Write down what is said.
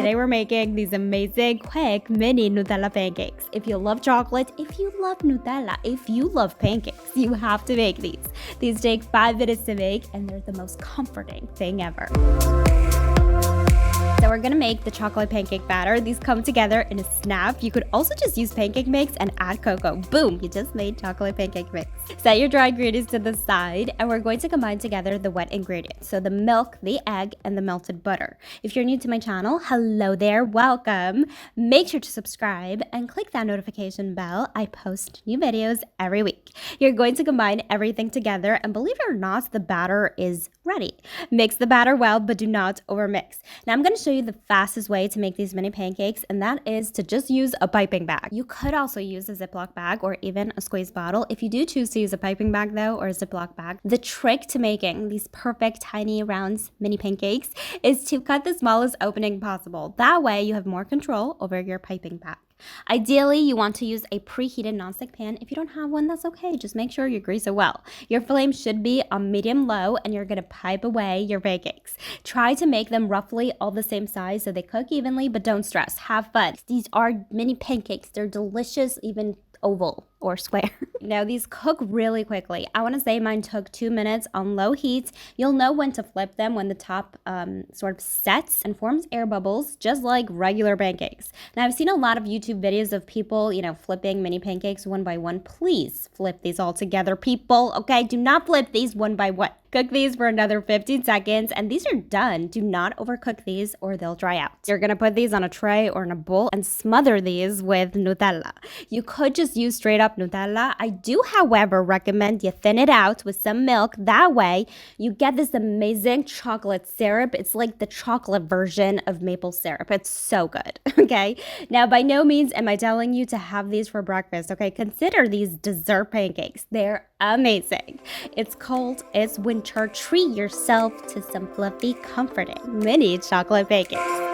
Today we're making these amazing, quick, mini Nutella pancakes. If you love chocolate, if you love Nutella, if you love pancakes, you have to make these. These take 5 minutes to make, and they're the most comforting thing ever. So we're gonna make the chocolate pancake batter. These come together in a snap. You could also just use pancake mix and add cocoa. Boom, you just made chocolate pancake mix. Set your dry ingredients to the side, and we're going to combine together the wet ingredients. So the milk, the egg, and the melted butter. If you're new to my channel, hello there, welcome. Make sure to subscribe and click that notification bell. I post new videos every week. You're going to combine everything together, and believe it or not, the batter is ready. Mix the batter well, but do not overmix. Now I'm gonna show you the fastest way to make these mini pancakes, and that is to just use a piping bag. You could also use a Ziploc bag or even a squeeze bottle. If you do choose to use a piping bag though, or a Ziploc bag, the trick to making these perfect tiny round mini pancakes is to cut the smallest opening possible. That way you have more control over your piping bag. Ideally, you want to use a preheated nonstick pan. If you don't have one, that's okay. Just make sure you grease it well. Your flame should be on medium-low, and you're gonna pipe away your pancakes. Try to make them roughly all the same size so they cook evenly, but don't stress. Have fun. These are mini pancakes. They're delicious, even oval or square. Now these cook really quickly. I want to say mine took 2 minutes on low heat. You'll know when to flip them when the top sort of sets and forms air bubbles, just like regular pancakes. Now I've seen a lot of YouTube videos of people, flipping mini pancakes one by one. Please flip these all together, people. Okay, do not flip these one by one. Cook these for another 15 seconds, and these are done. Do not overcook these or they'll dry out. You're gonna put these on a tray or in a bowl and smother these with Nutella. You could just use straight up Nutella. I do, however, recommend you thin it out with some milk. That way, you get this amazing chocolate syrup. It's like the chocolate version of maple syrup. It's so good, okay? Now, by no means am I telling you to have these for breakfast, okay? Consider these dessert pancakes. They're amazing. It's cold, it's winter. Treat yourself to some fluffy, comforting mini chocolate pancakes.